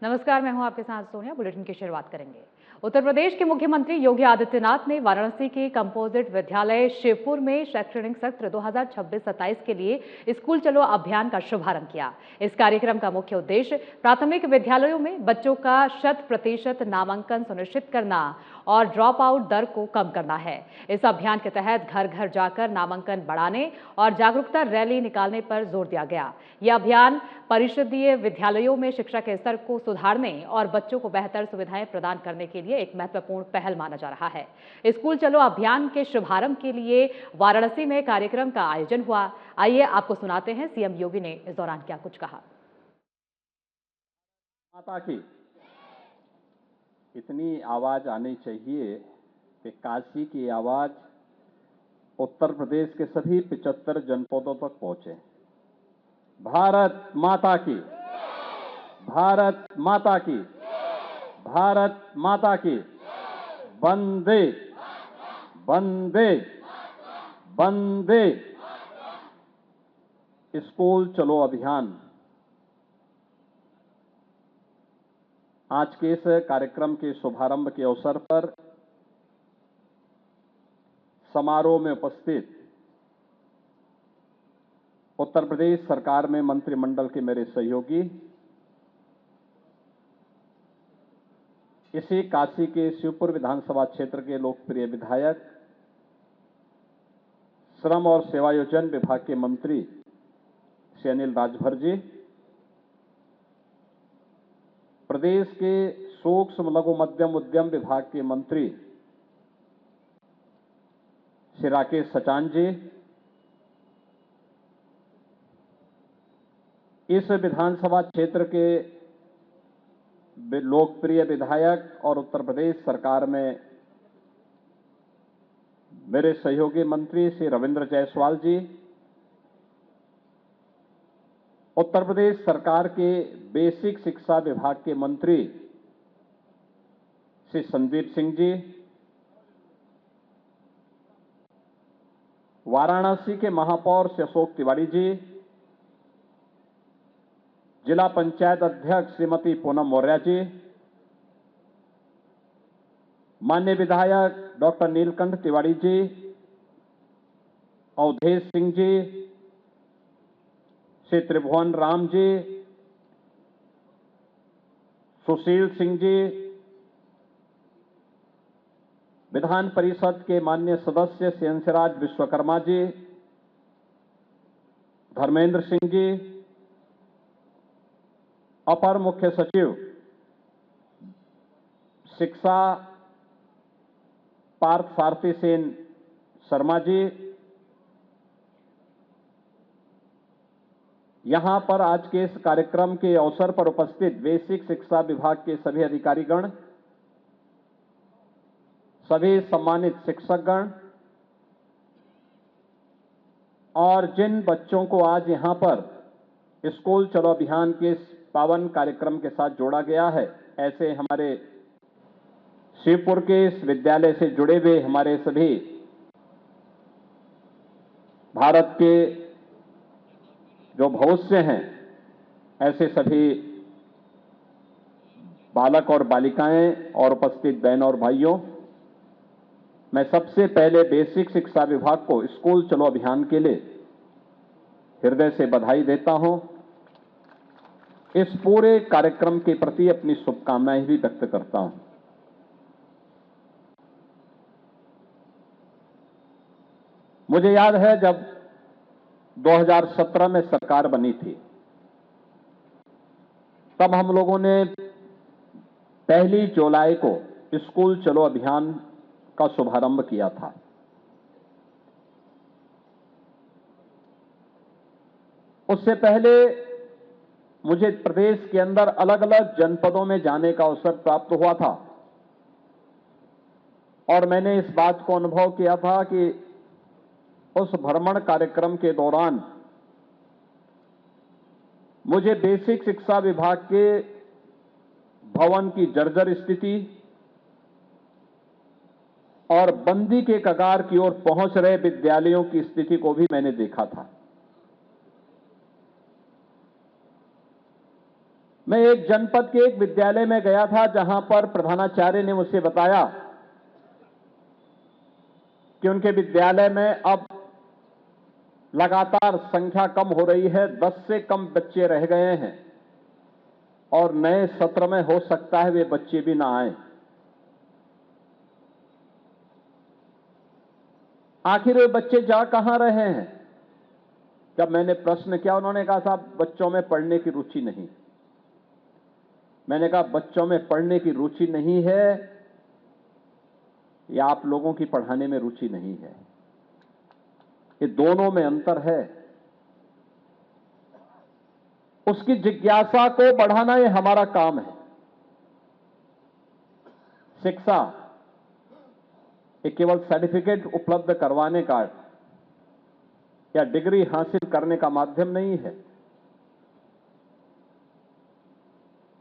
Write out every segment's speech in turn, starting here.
नमस्कार, मैं हूं आपके साथ सोनिया। बुलेटिन की शुरुआत करेंगे। उत्तर प्रदेश के मुख्यमंत्री योगी आदित्यनाथ ने वाराणसी के कंपोजिट विद्यालय शिवपुर में शैक्षणिक सत्र 2026-27 के लिए स्कूल चलो अभियान का शुभारंभ किया। इस कार्यक्रम का मुख्य उद्देश्य प्राथमिक विद्यालयों में बच्चों का 100% नामांकन सुनिश्चित करना और ड्रॉप आउट दर को कम करना है। इस अभियान के तहत घर घर जाकर नामांकन बढ़ाने और जागरूकता रैली निकालने पर जोर दिया गया। यह अभियान परिषदीय विद्यालयों में शिक्षा के स्तर को सुधारने और बच्चों को बेहतर सुविधाएं प्रदान करने के लिए एक महत्वपूर्ण पहल माना जा रहा है। स्कूल चलो अभियान के शुभारंभ के लिए वाराणसी में कार्यक्रम का आयोजन हुआ। आइए आपको सुनाते हैं सीएम योगी ने इस दौरान क्या कुछ कहा। माता की इतनी आवाज आनी चाहिए कि काशी की आवाज उत्तर प्रदेश के सभी 75 जनपदों तक पहुंचे। भारत माता की, भारत माता की, भारत माता की, वंदे वंदे वंदे। स्कूल चलो अभियान आज के इस कार्यक्रम के शुभारंभ के अवसर पर समारोह में उपस्थित उत्तर प्रदेश सरकार में मंत्रिमंडल के मेरे सहयोगी, इसी काशी के शिवपुर विधानसभा क्षेत्र के लोकप्रिय विधायक, श्रम और सेवायोजन विभाग के मंत्री श्री अनिल राजभर जी, प्रदेश के सूक्ष्म लघु मध्यम उद्यम विभाग के मंत्री श्री राकेश सचान जी, इस विधानसभा क्षेत्र के लोकप्रिय विधायक और उत्तर प्रदेश सरकार में मेरे सहयोगी मंत्री श्री रविंद्र जायसवाल जी, उत्तर प्रदेश सरकार के बेसिक शिक्षा विभाग के मंत्री श्री संदीप सिंह जी, वाराणसी के महापौर श्री अशोक तिवारी जी, जिला पंचायत अध्यक्ष श्रीमती पूनम मौर्य जी, माननीय विधायक डॉक्टर नीलकंठ तिवारी जी, अवधेश सिंह जी, श्री त्रिभुवन राम जी, सुशील सिंह जी, विधान परिषद के माननीय सदस्य श्री हंसराज विश्वकर्मा जी, धर्मेंद्र सिंह जी, अपर मुख्य सचिव शिक्षा पार्थ सारथी सेन शर्मा जी, यहां पर आज के इस कार्यक्रम के अवसर पर उपस्थित बेसिक शिक्षा विभाग के सभी अधिकारीगण, सभी सम्मानित शिक्षकगण और जिन बच्चों को आज यहां पर स्कूल चलो अभियान के इस पावन कार्यक्रम के साथ जोड़ा गया है, ऐसे हमारे शिवपुर के इस विद्यालय से जुड़े हुए हमारे सभी भारत के जो भविष्य हैं, ऐसे सभी बालक और बालिकाएं और उपस्थित बहन और भाइयों, मैं सबसे पहले बेसिक शिक्षा विभाग को स्कूल चलो अभियान के लिए हृदय से बधाई देता हूं। इस पूरे कार्यक्रम के प्रति अपनी शुभकामनाएं भी व्यक्त करता हूं। मुझे याद है जब 2017 में सरकार बनी थी, तब हम लोगों ने 1 जुलाई को स्कूल चलो अभियान का शुभारंभ किया था। उससे पहले मुझे प्रदेश के अंदर अलग अलग जनपदों में जाने का अवसर प्राप्त हुआ था और मैंने इस बात को अनुभव किया था कि उस भ्रमण कार्यक्रम के दौरान मुझे बेसिक शिक्षा विभाग के भवन की जर्जर स्थिति और बंदी के कगार की ओर पहुंच रहे विद्यालयों की स्थिति को भी मैंने देखा था। मैं एक जनपद के एक विद्यालय में गया था जहां पर प्रधानाचार्य ने मुझसे बताया कि उनके विद्यालय में अब लगातार संख्या कम हो रही है, 10 से कम बच्चे रह गए हैं और नए सत्र में हो सकता है वे बच्चे भी ना आए। आखिर वे बच्चे जा कहां रहे हैं? जब मैंने प्रश्न किया, उन्होंने कहा साहब बच्चों में पढ़ने की रुचि नहीं। मैंने कहा बच्चों में पढ़ने की रुचि नहीं है या आप लोगों की पढ़ाने में रुचि नहीं है? ये दोनों में अंतर है। उसकी जिज्ञासा को बढ़ाना ये हमारा काम है। शिक्षा ये केवल सर्टिफिकेट उपलब्ध करवाने का या डिग्री हासिल करने का माध्यम नहीं है।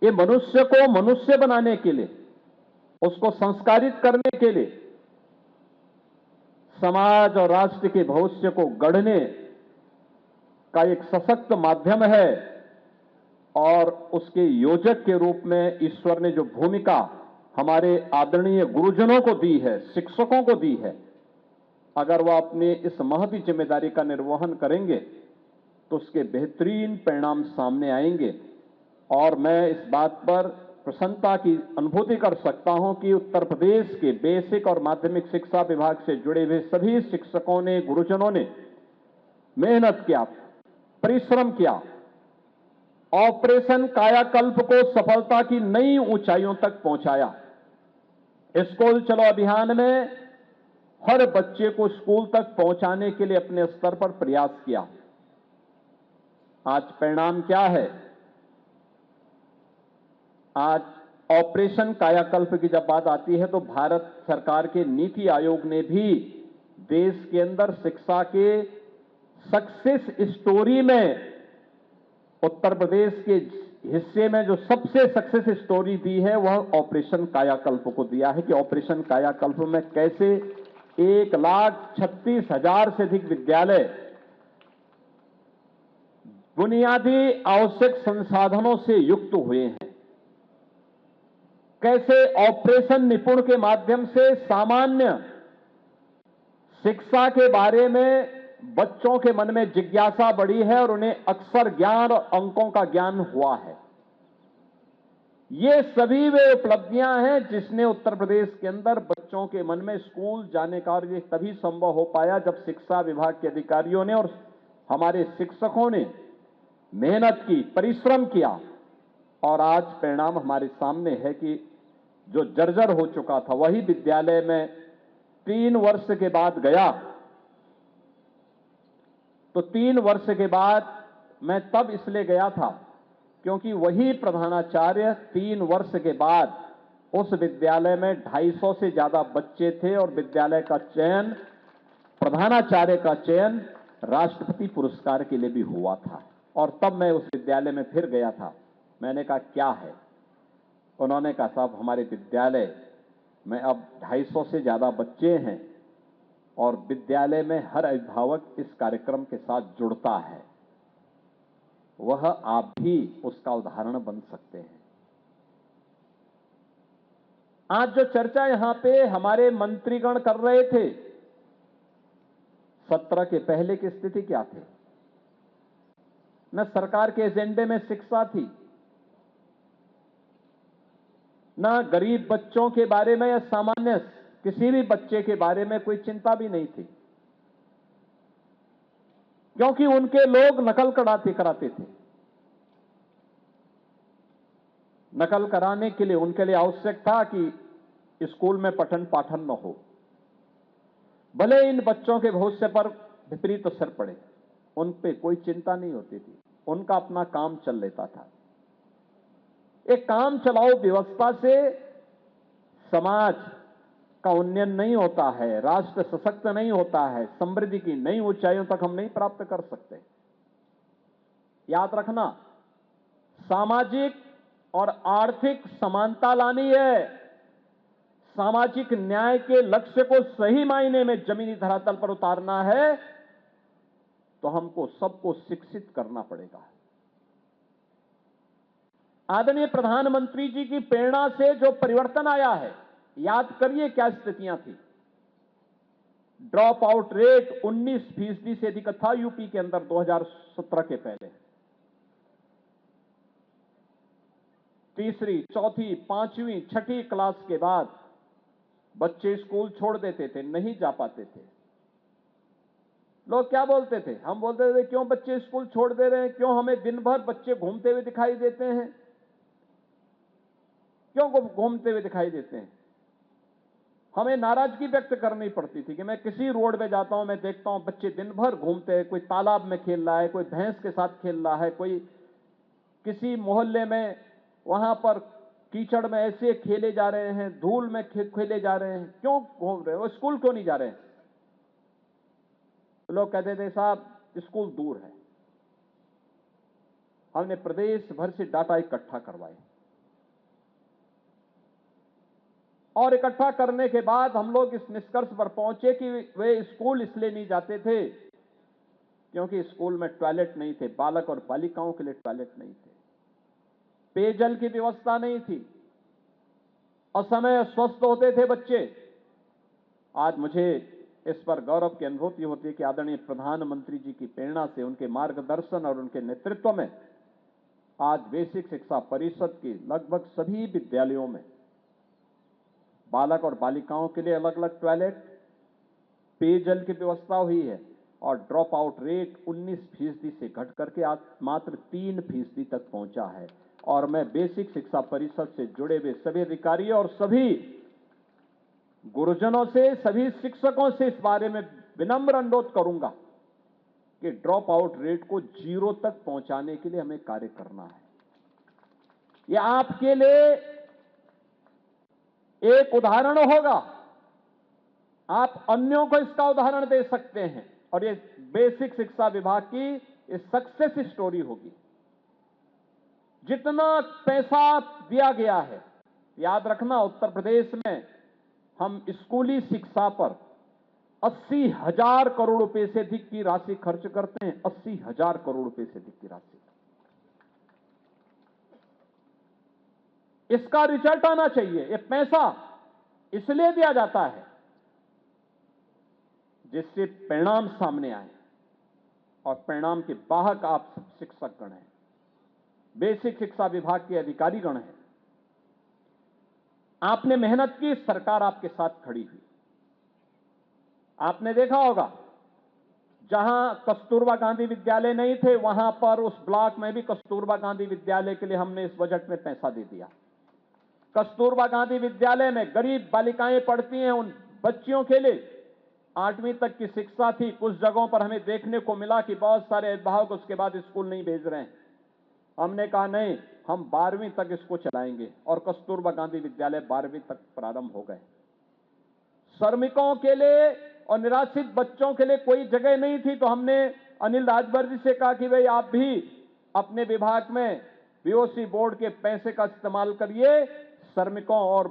ये मनुष्य को मनुष्य बनाने के लिए, उसको संस्कारित करने के लिए, समाज और राष्ट्र के भविष्य को गढ़ने का एक सशक्त माध्यम है और उसके योजक के रूप में ईश्वर ने जो भूमिका हमारे आदरणीय गुरुजनों को दी है, शिक्षकों को दी है, अगर वह अपने इस महती जिम्मेदारी का निर्वहन करेंगे तो उसके बेहतरीन परिणाम सामने आएंगे। और मैं इस बात पर प्रसन्नता की अनुभूति कर सकता हूं कि उत्तर प्रदेश के बेसिक और माध्यमिक शिक्षा विभाग से जुड़े हुए सभी शिक्षकों ने, गुरुजनों ने मेहनत किया, परिश्रम किया, ऑपरेशन कायाकल्प को सफलता की नई ऊंचाइयों तक पहुंचाया। स्कूल चलो अभियान में हर बच्चे को स्कूल तक पहुंचाने के लिए अपने स्तर पर प्रयास किया। आज परिणाम क्या है? आज ऑपरेशन कायाकल्प की जब बात आती है तो भारत सरकार के नीति आयोग ने भी देश के अंदर शिक्षा के सक्सेस स्टोरी में उत्तर प्रदेश के हिस्से में जो सबसे सक्सेस स्टोरी दी है वह ऑपरेशन कायाकल्प को दिया है कि ऑपरेशन कायाकल्प में कैसे 1,36,000 से अधिक विद्यालय बुनियादी आवश्यक संसाधनों से युक्त हुए हैं। कैसे ऑपरेशन निपुण के माध्यम से सामान्य शिक्षा के बारे में बच्चों के मन में जिज्ञासा बढ़ी है और उन्हें अक्षर ज्ञान और अंकों का ज्ञान हुआ है। ये सभी वे उपलब्धियां हैं जिसने उत्तर प्रदेश के अंदर बच्चों के मन में स्कूल जाने का, और ये तभी संभव हो पाया जब शिक्षा विभाग के अधिकारियों ने और हमारे शिक्षकों ने मेहनत की, परिश्रम किया। और आज परिणाम हमारे सामने है कि जो जर्जर हो चुका था वही विद्यालय में 3 वर्ष के बाद गया। तो 3 वर्ष के बाद मैं तब इसलिए गया था क्योंकि वही प्रधानाचार्य 3 वर्ष के बाद उस विद्यालय में 250 से ज्यादा बच्चे थे और विद्यालय का चयन, प्रधानाचार्य का चयन राष्ट्रपति पुरस्कार के लिए भी हुआ था। और तब मैं उस विद्यालय में फिर गया था। मैंने कहा क्या है? उन्होंने कहा साहब हमारे विद्यालय में अब 250 से ज्यादा बच्चे हैं और विद्यालय में हर अभिभावक इस कार्यक्रम के साथ जुड़ता है। वह आप भी उसका उदाहरण बन सकते हैं। आज जो चर्चा यहां पे हमारे मंत्रीगण कर रहे थे, सत्र के पहले की स्थिति क्या थी? न सरकार के एजेंडे में शिक्षा थी, ना गरीब बच्चों के बारे में या सामान्य किसी भी बच्चे के बारे में कोई चिंता भी नहीं थी, क्योंकि उनके लोग नकल कराते थे। नकल कराने के लिए उनके लिए आवश्यक था कि स्कूल में पठन पाठन न हो, भले इन बच्चों के भविष्य पर विपरीत असर पड़े, उन पे कोई चिंता नहीं होती थी। उनका अपना काम चल लेता था। एक काम चलाओ व्यवस्था से समाज का उन्नयन नहीं होता है, राष्ट्र सशक्त नहीं होता है, समृद्धि की नई ऊंचाइयों तक हम नहीं प्राप्त कर सकते। याद रखना, सामाजिक और आर्थिक समानता लानी है, सामाजिक न्याय के लक्ष्य को सही मायने में जमीनी धरातल पर उतारना है तो हमको सबको शिक्षित करना पड़ेगा। आदरणीय प्रधानमंत्री जी की प्रेरणा से जो परिवर्तन आया है, याद करिए क्या स्थितियां थी। ड्रॉप आउट रेट 19% से अधिक था यूपी के अंदर 2017 के पहले। तीसरी, चौथी, पांचवी, छठी क्लास के बाद बच्चे स्कूल छोड़ देते थे, नहीं जा पाते थे। लोग क्या बोलते थे? हम बोलते थे क्यों बच्चे स्कूल छोड़ दे रहे हैं, क्यों हमें दिन भर बच्चे घूमते हुए दिखाई देते हैं, क्यों घूमते हुए दिखाई देते हैं। हमें नाराजगी व्यक्त करनी पड़ती थी कि मैं किसी रोड में जाता हूं, मैं देखता हूं बच्चे दिन भर घूमते हैं, कोई तालाब में खेल रहा है, कोई भैंस के साथ खेल रहा है, कोई किसी मोहल्ले में वहां पर कीचड़ में ऐसे खेले जा रहे हैं, धूल में खेले जा रहे हैं, क्यों घूम रहे हैं, वो स्कूल क्यों नहीं जा रहे हैं? तो लोग कहते थे साहब स्कूल दूर है। हमने प्रदेश भर से डाटा इकट्ठा करवाए और इकट्ठा करने के बाद हम लोग इस निष्कर्ष पर पहुंचे कि वे स्कूल इसलिए नहीं जाते थे क्योंकि स्कूल में टॉयलेट नहीं थे, बालक और बालिकाओं के लिए टॉयलेट नहीं थे, पेयजल की व्यवस्था नहीं थी, असमय अस्वस्थ होते थे बच्चे। आज मुझे इस पर गौरव की अनुभूति होती है कि आदरणीय प्रधानमंत्री जी की प्रेरणा से, उनके मार्गदर्शन और उनके नेतृत्व में आज बेसिक शिक्षा परिषद के लगभग सभी विद्यालयों में बालक और बालिकाओं के लिए अलग अलग टॉयलेट, पेयजल की व्यवस्था हुई है और ड्रॉप आउट रेट 19% से घट करके आज मात्र 3% तक पहुंचा है। और मैं बेसिक शिक्षा परिषद से जुड़े हुए सभी अधिकारियों और सभी गुरुजनों से, सभी शिक्षकों से इस बारे में विनम्र अनुरोध करूंगा कि ड्रॉप आउट रेट को 0 तक पहुंचाने के लिए हमें कार्य करना है। यह आपके लिए एक उदाहरण होगा, आप अन्यों को इसका उदाहरण दे सकते हैं और ये बेसिक शिक्षा विभाग की सक्सेस स्टोरी होगी। जितना पैसा दिया गया है, याद रखना उत्तर प्रदेश में हम स्कूली शिक्षा पर 80,000 करोड़ रुपए से अधिक की राशि खर्च करते हैं, 80,000 करोड़ रुपए से अधिक की राशि। इसका रिजल्ट आना चाहिए। ये पैसा इसलिए दिया जाता है जिससे परिणाम सामने आए और परिणाम के वाहक आप सब शिक्षकगण हैं, बेसिक शिक्षा विभाग के अधिकारीगण हैं। आपने मेहनत की, सरकार आपके साथ खड़ी हुई। आपने देखा होगा जहां कस्तूरबा गांधी विद्यालय नहीं थे, वहां पर उस ब्लॉक में भी कस्तूरबा गांधी विद्यालय के लिए हमने इस बजट में पैसा दे दिया। कस्तूरबा गांधी विद्यालय में गरीब बालिकाएं पढ़ती हैं, उन बच्चियों के लिए 8वीं तक की शिक्षा थी। कुछ जगहों पर हमें देखने को मिला कि बहुत सारे अभिभावक उसके बाद स्कूल नहीं भेज रहे हैं। हमने कहा नहीं, हम 12वीं तक इसको चलाएंगे और कस्तूरबा गांधी विद्यालय 12वीं तक प्रारंभ हो गए। श्रमिकों के लिए और निराश्रित बच्चों के लिए कोई जगह नहीं थी, तो हमने अनिल राजभर जी से कहा कि भाई आप भी अपने विभाग में बीओसी बोर्ड के पैसे का इस्तेमाल करिए, श्रमिकों और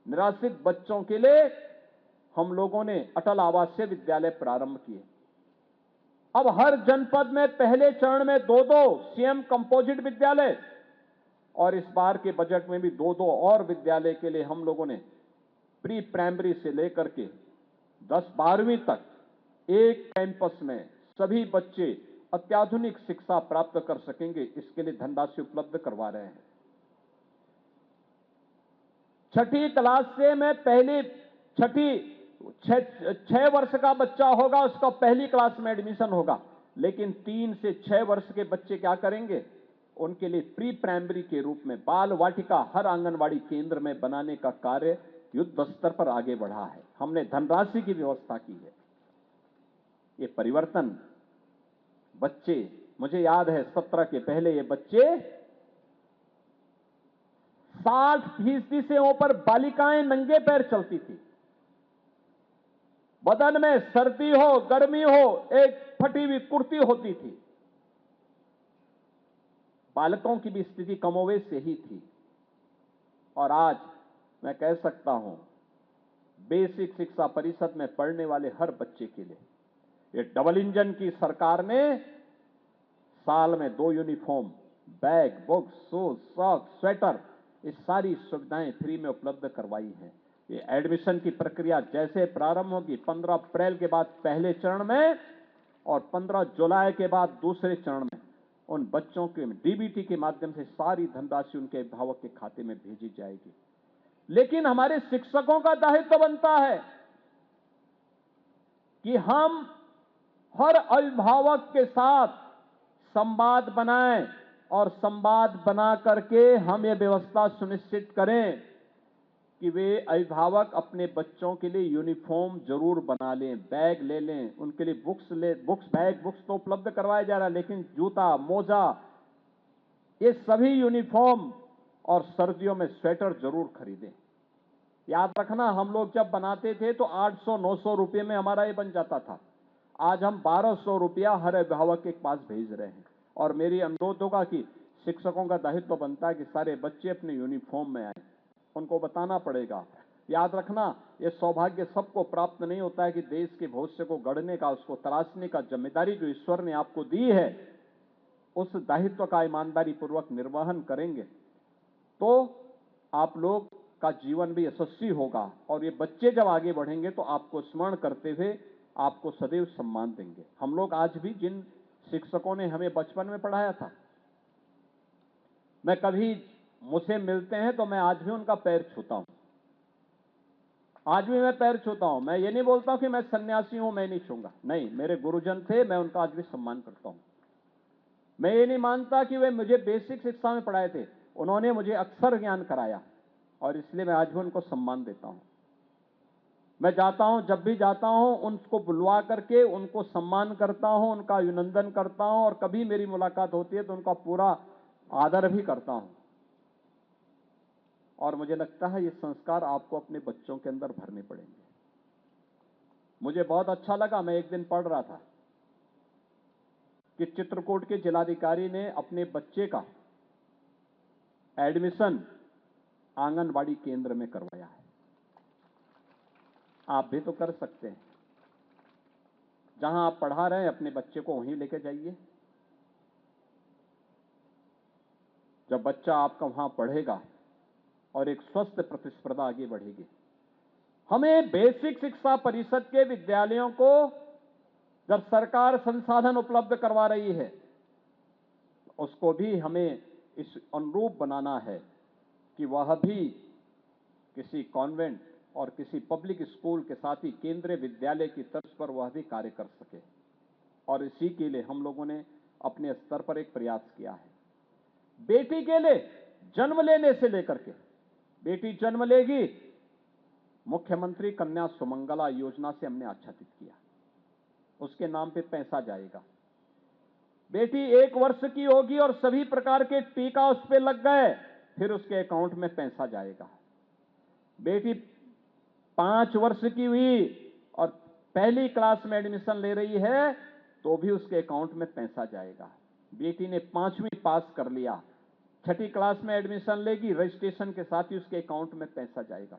निराश्रित बच्चों के लिए हम लोगों ने अटल आवासीय विद्यालय प्रारंभ किए। अब हर जनपद में पहले चरण में 2-2 सीएम कंपोजिट विद्यालय और इस बार के बजट में भी 2-2 और विद्यालय के लिए हम लोगों ने प्री प्राइमरी से लेकर के 10-12वीं तक एक कैंपस में सभी बच्चे अत्याधुनिक शिक्षा प्राप्त कर सकेंगे, इसके लिए धनराशि उपलब्ध करवा रहे हैं। छठी क्लास से मैं पहली 6 वर्ष का बच्चा होगा, उसका पहली क्लास में एडमिशन होगा, लेकिन 3 से 6 वर्ष के बच्चे क्या करेंगे, उनके लिए प्री प्राइमरी के रूप में बाल वाटिका हर आंगनवाड़ी केंद्र में बनाने का कार्य युद्ध स्तर पर आगे बढ़ा है। हमने धनराशि की व्यवस्था की है। ये परिवर्तन बच्चे, मुझे याद है 17 के पहले ये बच्चे 60% से ऊपर बालिकाएं नंगे पैर चलती थी। बदन में सर्दी हो गर्मी हो एक फटी हुई कुर्ती होती थी। बालकों की भी स्थिति कमोवेश से ही थी। और आज मैं कह सकता हूं बेसिक शिक्षा परिषद में पढ़ने वाले हर बच्चे के लिए ये डबल इंजन की सरकार ने साल में 2 uniform bag, books, shoes, socks, sweater, ये सारी सुविधाएं फ्री में उपलब्ध करवाई हैं। ये एडमिशन की प्रक्रिया जैसे प्रारंभ होगी 15 अप्रैल के बाद पहले चरण में और 15 जुलाई के बाद दूसरे चरण में उन बच्चों के डीबीटी के माध्यम से सारी धनराशि उनके अभिभावक के खाते में भेजी जाएगी। लेकिन हमारे शिक्षकों का दायित्व बनता है कि हम हर अभिभावक के साथ संवाद बनाएं और संवाद बना करके हम ये व्यवस्था सुनिश्चित करें कि वे अभिभावक अपने बच्चों के लिए यूनिफॉर्म जरूर बना लें, बैग ले लें, उनके लिए बुक्स तो उपलब्ध करवाया जा रहा है, लेकिन जूता, मोजा, ये सभी यूनिफॉर्म और सर्दियों में स्वेटर जरूर खरीदें। याद रखना, हम लोग जब बनाते थे तो 800-900 रुपये में हमारा ये बन जाता था। आज हम 1200 रुपया हर अभिभावक के पास भेज रहे हैं। और मेरी अनुरोध होगा कि शिक्षकों का दायित्व बनता है कि सारे बच्चे अपने यूनिफॉर्म में आए, उनको बताना पड़ेगा। याद रखना, ये सौभाग्य सबको प्राप्त नहीं होता है कि देश के भविष्य को गढ़ने का, उसको तराशने का जिम्मेदारी जो ईश्वर ने आपको दी है, उस दायित्व का ईमानदारी पूर्वक निर्वहन करेंगे तो आप लोग का जीवन भी यशस्वी होगा। और ये बच्चे जब आगे बढ़ेंगे तो आपको स्मरण करते हुए आपको सदैव सम्मान देंगे। हम लोग आज भी जिन शिक्षकों ने हमें बचपन में पढ़ाया था, मैं कभी मुझसे मिलते हैं तो मैं आज भी उनका पैर छूता हूं। आज भी मैं पैर छूता हूं। मैं ये नहीं बोलता कि मैं सन्यासी हूं, मैं नहीं छूंगा। नहीं, मेरे गुरुजन थे, मैं उनका आज भी सम्मान करता हूं। मैं ये नहीं मानता कि वे मुझे बेसिक शिक्षा में पढ़ाए थे, उन्होंने मुझे अक्षर ज्ञान कराया और इसलिए मैं आज भी उनको सम्मान देता हूं। मैं जाता हूं, जब भी जाता हूं उनको बुलवा करके उनको सम्मान करता हूं, उनका अभिनंदन करता हूं और कभी मेरी मुलाकात होती है तो उनका पूरा आदर भी करता हूं। और मुझे लगता है ये संस्कार आपको अपने बच्चों के अंदर भरने पड़ेंगे। मुझे बहुत अच्छा लगा, मैं एक दिन पढ़ रहा था कि चित्रकूट के जिलाधिकारी ने अपने बच्चे का एडमिशन आंगनबाड़ी केंद्र में करवाया है। आप भी तो कर सकते हैं। जहां आप पढ़ा रहे हैं अपने बच्चे को वहीं लेके जाइए। जब बच्चा आपका वहां पढ़ेगा और एक स्वस्थ प्रतिस्पर्धा आगे बढ़ेगी। हमें बेसिक शिक्षा परिषद के विद्यालयों को जब सरकार संसाधन उपलब्ध करवा रही है, उसको भी हमें इस अनुरूप बनाना है कि वह भी किसी कॉन्वेंट और किसी पब्लिक स्कूल के साथ ही केंद्रीय विद्यालय की तर्ज पर वह भी कार्य कर सके। और इसी के लिए हम लोगों ने अपने स्तर पर एक प्रयास किया है। बेटी के लिए जन्म लेने से लेकर के, बेटी जन्म लेगी, मुख्यमंत्री कन्या सुमंगला योजना से हमने आच्छादित किया, उसके नाम पे पैसा जाएगा। बेटी 1 वर्ष की होगी और सभी प्रकार के टीका उस पे लग गए, फिर उसके अकाउंट में पैसा जाएगा। बेटी 5 वर्ष की हुई और पहली क्लास में एडमिशन ले रही है तो भी उसके अकाउंट में पैसा जाएगा। बेटी ने 5वीं पास कर लिया, 6ठी क्लास में एडमिशन लेगी, रजिस्ट्रेशन के साथ ही उसके अकाउंट में पैसा जाएगा।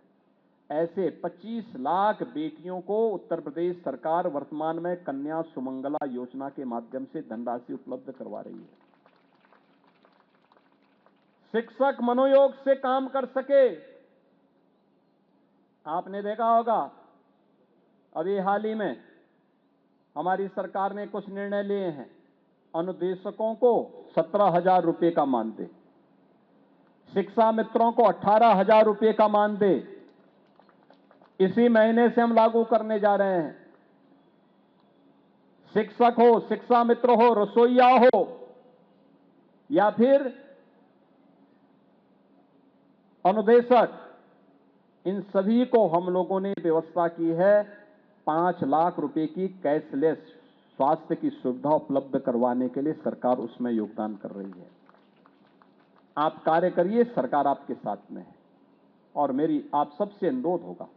ऐसे 25 लाख बेटियों को उत्तर प्रदेश सरकार वर्तमान में कन्या सुमंगला योजना के माध्यम से धनराशि उपलब्ध करवा रही है। शिक्षक मनोयोग से काम कर सके। आपने देखा होगा अभी हाल ही में हमारी सरकार ने कुछ निर्णय लिए हैं। अनुदेशकों को 17,000 रुपये का मानदेय, शिक्षा मित्रों को 18,000 रुपये का मानदेय इसी महीने से हम लागू करने जा रहे हैं। शिक्षक हो, शिक्षा मित्र हो, रसोईया हो या फिर अनुदेशक, इन सभी को हम लोगों ने व्यवस्था की है 5 लाख रुपए की कैशलेस स्वास्थ्य की सुविधा उपलब्ध करवाने के लिए सरकार उसमें योगदान कर रही है। आप कार्य करिए, सरकार आपके साथ में है। और मेरी आप सबसे अनुरोध होगा,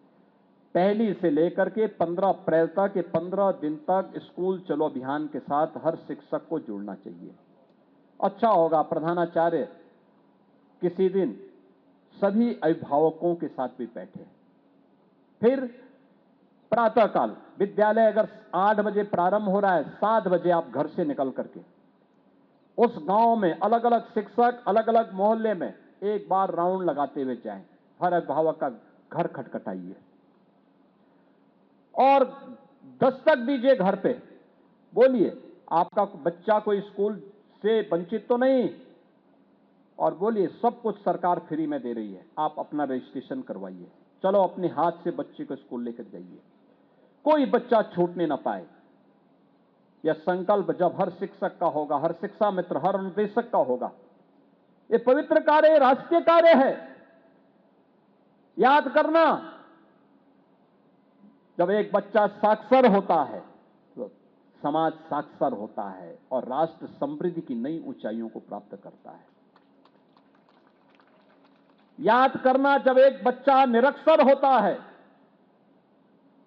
पहली से लेकर के 15 अप्रैल तक के 15 दिन तक स्कूल चलो अभियान के साथ हर शिक्षक को जुड़ना चाहिए। अच्छा होगा प्रधानाचार्य किसी दिन सभी अभिभावकों के साथ भी बैठे। फिर प्रातःकाल विद्यालय अगर 8 बजे प्रारंभ हो रहा है, 7 बजे आप घर से निकल करके उस गांव में अलग अलग शिक्षक अलग अलग मोहल्ले में एक बार राउंड लगाते हुए जाएं, हर अभिभावक का घर खटखटाइए और दस्तक दीजिए घर पे, बोलिए आपका बच्चा कोई स्कूल से वंचित तो नहीं, और बोलिए सब कुछ सरकार फ्री में दे रही है, आप अपना रजिस्ट्रेशन करवाइए, चलो अपने हाथ से बच्चे को स्कूल लेकर जाइए, कोई बच्चा छूटने ना पाए। यह संकल्प जब हर शिक्षक का होगा, हर शिक्षा मित्र, हर अनुदेशक का होगा, ये पवित्र कार्य, राष्ट्रीय कार्य है। याद करना, जब एक बच्चा साक्षर होता है तो समाज साक्षर होता है और राष्ट्र समृद्धि की नई ऊंचाइयों को प्राप्त करता है। याद करना, जब एक बच्चा निरक्षर होता है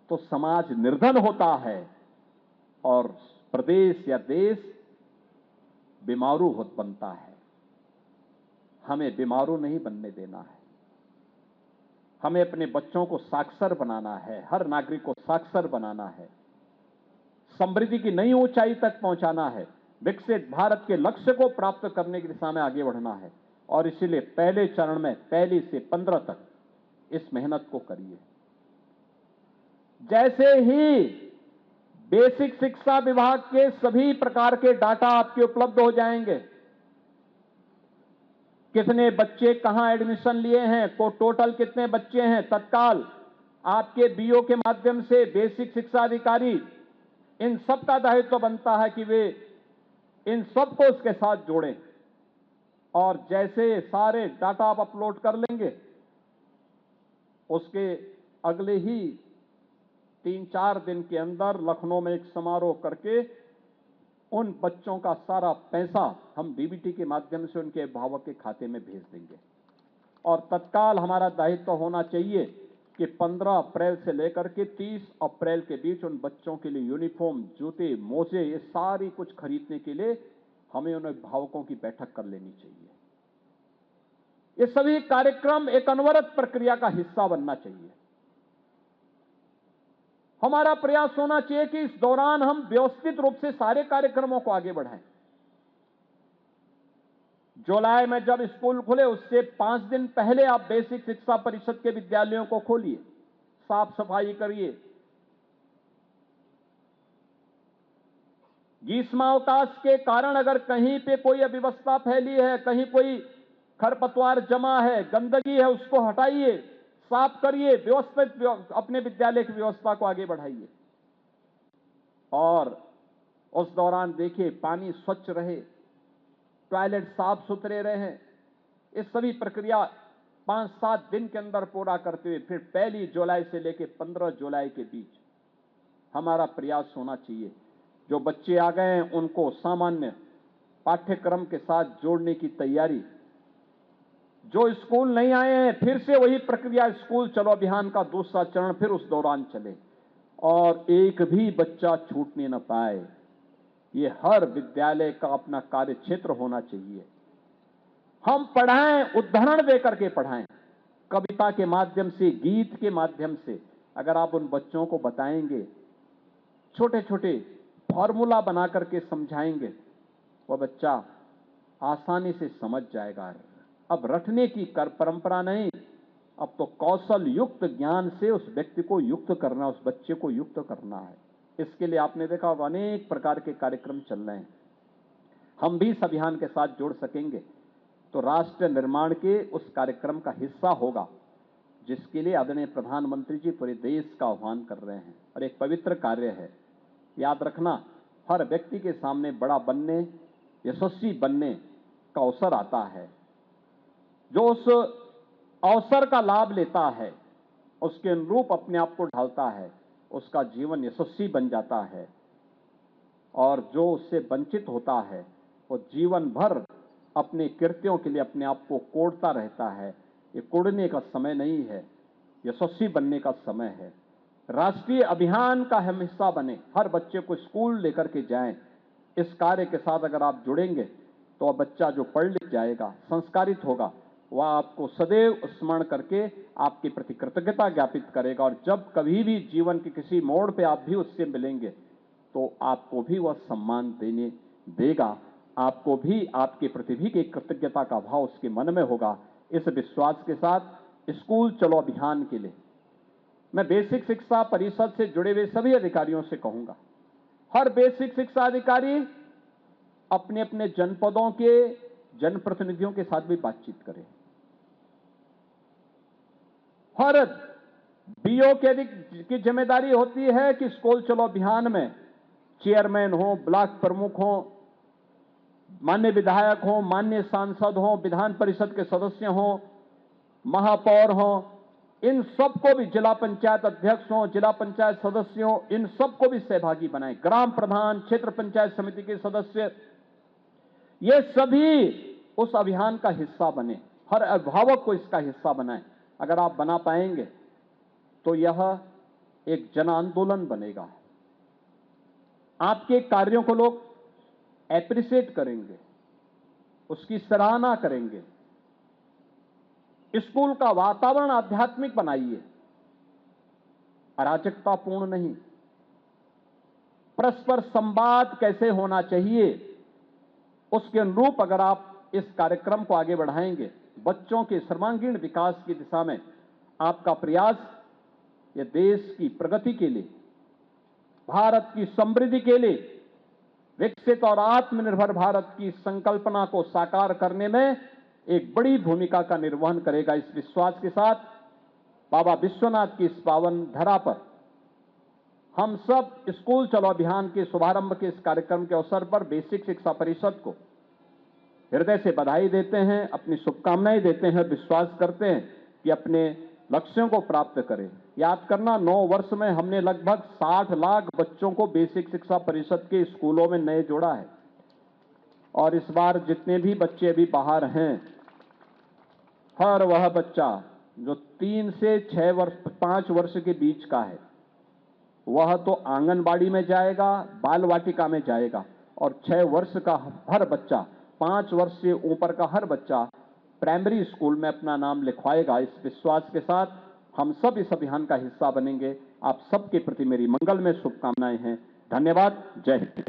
तो समाज निर्धन होता है और प्रदेश या देश बीमारू बनता है। हमें बीमारू नहीं बनने देना है, हमें अपने बच्चों को साक्षर बनाना है, हर नागरिक को साक्षर बनाना है, समृद्धि की नई ऊंचाई तक पहुंचाना है, विकसित भारत के लक्ष्य को प्राप्त करने की दिशा में आगे बढ़ना है। और इसीलिए पहले चरण में 1 से 15 तक इस मेहनत को करिए। जैसे ही बेसिक शिक्षा विभाग के सभी प्रकार के डाटा आपके उपलब्ध हो जाएंगे, कितने बच्चे कहां एडमिशन लिए हैं, को टोटल कितने बच्चे हैं, तत्काल आपके बीओ के माध्यम से बेसिक शिक्षा अधिकारी, इन सब का दायित्व बनता है कि वे इन सबको उसके साथ जोड़ें। और जैसे सारे डाटा आप अपलोड कर लेंगे, उसके अगले ही 3-4 दिन के अंदर लखनऊ में एक समारोह करके उन बच्चों का सारा पैसा हम डीबीटी के माध्यम से उनके अभिभावक के खाते में भेज देंगे। और तत्काल हमारा दायित्व होना चाहिए कि 15 अप्रैल से लेकर के 30 अप्रैल के बीच उन बच्चों के लिए यूनिफॉर्म, जूते, मोजे, ये सारी कुछ खरीदने के लिए हमें उन अभिभावकों की बैठक कर लेनी चाहिए। ये सभी कार्यक्रम एक अनवरत प्रक्रिया का हिस्सा बनना चाहिए। हमारा प्रयास होना चाहिए कि इस दौरान हम व्यवस्थित रूप से सारे कार्यक्रमों को आगे बढ़ाएं। जुलाई में जब स्कूल खुले उससे 5 दिन पहले आप बेसिक शिक्षा परिषद के विद्यालयों को खोलिए, साफ सफाई करिए। ग्रीष्मावकाश के कारण अगर कहीं पे कोई अव्यवस्था फैली है, कहीं कोई खरपतवार जमा है, गंदगी है, उसको हटाइए, साफ करिए, व्यवस्थित अपने विद्यालय की व्यवस्था को आगे बढ़ाइए। और उस दौरान देखिए पानी स्वच्छ रहे, टॉयलेट साफ सुथरे रहे। इस सभी प्रक्रिया 5-7 दिन के अंदर पूरा करते हुए फिर 1 जुलाई से लेकर 15 जुलाई के बीच हमारा प्रयास होना चाहिए। जो बच्चे आ गए हैं उनको सामान्य पाठ्यक्रम के साथ जोड़ने की तैयारी, जो स्कूल नहीं आए हैं फिर से वही प्रक्रिया, स्कूल चलो अभियान का दूसरा चरण फिर उस दौरान चले और एक भी बच्चा छूटने न पाए। ये हर विद्यालय का अपना कार्य क्षेत्र होना चाहिए। हम पढ़ाएं, उदाहरण देकर के पढ़ाएं, कविता के माध्यम से, गीत के माध्यम से। अगर आप उन बच्चों को बताएंगे, छोटे छोटे फॉर्मूला बना करके समझाएंगे, वह बच्चा आसानी से समझ जाएगा। अब रटने की परंपरा नहीं, अब तो कौशल युक्त ज्ञान से उस व्यक्ति को युक्त करना, उस बच्चे को युक्त करना है। इसके लिए आपने देखा होगा अनेक प्रकार के कार्यक्रम चल रहे हैं। हम भी इस अभियान के साथ जुड़ सकेंगे तो राष्ट्र निर्माण के उस कार्यक्रम का हिस्सा होगा, जिसके लिए आदरणीय प्रधानमंत्री जी पूरे देश का आह्वान कर रहे हैं और एक पवित्र कार्य है। याद रखना, हर व्यक्ति के सामने बड़ा बनने, यशस्वी बनने का अवसर आता है। जो उस अवसर का लाभ लेता है, उसके अनुरूप अपने आप को ढालता है, उसका जीवन यशस्वी बन जाता है। और जो उससे वंचित होता है वो जीवन भर अपने कृत्यों के लिए अपने आप को कोड़ता रहता है। ये कोड़ने का समय नहीं है, यशस्वी बनने का समय है। राष्ट्रीय अभियान का हम हिस्सा बने, हर बच्चे को स्कूल लेकर के जाएं। इस कार्य के साथ अगर आप जुड़ेंगे तो वह बच्चा जो पढ़ लिख जाएगा, संस्कारित होगा, वह आपको सदैव स्मरण करके आपके प्रति कृतज्ञता ज्ञापित करेगा। और जब कभी भी जीवन के किसी मोड़ पे आप भी उससे मिलेंगे तो आपको भी वह सम्मान देने देगा। आपको भी आपके प्रति भी एक कृतज्ञता का भाव उसके मन में होगा। इस विश्वास के साथ स्कूल चलो अभियान के लिए मैं बेसिक शिक्षा परिषद से जुड़े हुए सभी अधिकारियों से कहूंगा, हर बेसिक शिक्षा अधिकारी अपने अपने जनपदों के जनप्रतिनिधियों के साथ भी बातचीत करें। हर बीओ की जिम्मेदारी होती है कि स्कूल चलो अभियान में चेयरमैन हो, ब्लॉक प्रमुख हो, माननीय विधायक हो, माननीय सांसद हो, विधान परिषद के सदस्य हो, महापौर हो, इन सबको भी, जिला पंचायत अध्यक्ष हो, जिला पंचायत सदस्य हो, इन सबको भी सहभागी बनाएं। ग्राम प्रधान, क्षेत्र पंचायत समिति के सदस्य, ये सभी उस अभियान का हिस्सा बने। हर अभिभावक को इसका हिस्सा बनाएं। अगर आप बना पाएंगे तो यह एक जन आंदोलन बनेगा। आपके कार्यों को लोग एप्रिशिएट करेंगे, उसकी सराहना करेंगे। स्कूल का वातावरण आध्यात्मिक बनाइए, अराजकतापूर्ण नहीं। परस्पर संवाद कैसे होना चाहिए, उसके अनुरूप अगर आप इस कार्यक्रम को आगे बढ़ाएंगे, बच्चों के सर्वांगीण विकास की दिशा में आपका प्रयास, यह देश की प्रगति के लिए, भारत की समृद्धि के लिए, विकसित और आत्मनिर्भर भारत की संकल्पना को साकार करने में एक बड़ी भूमिका का निर्वहन करेगा। इस विश्वास के साथ बाबा विश्वनाथ की इस पावन धरा पर हम सब स्कूल चलो अभियान के शुभारंभ के इस कार्यक्रम के अवसर पर बेसिक शिक्षा परिषद को हृदय से बधाई देते हैं, अपनी शुभकामनाएं देते हैं, विश्वास करते हैं कि अपने लक्ष्यों को प्राप्त करें। याद करना, 9 वर्ष में हमने लगभग 60 लाख बच्चों को बेसिक शिक्षा परिषद के स्कूलों में नए जोड़ा है। और इस बार जितने भी बच्चे अभी बाहर हैं, हर वह बच्चा जो 3 से 6 वर्ष 5 वर्ष के बीच का है, वह तो आंगनबाड़ी में जाएगा, बाल वाटिका में जाएगा, और 6 वर्ष का हर बच्चा, 5 वर्ष से ऊपर का हर बच्चा प्राइमरी स्कूल में अपना नाम लिखवाएगा। इस विश्वास के साथ हम सब इस अभियान का हिस्सा बनेंगे। आप सबके प्रति मेरी मंगलमय शुभकामनाएं हैं। धन्यवाद। जय हिंद।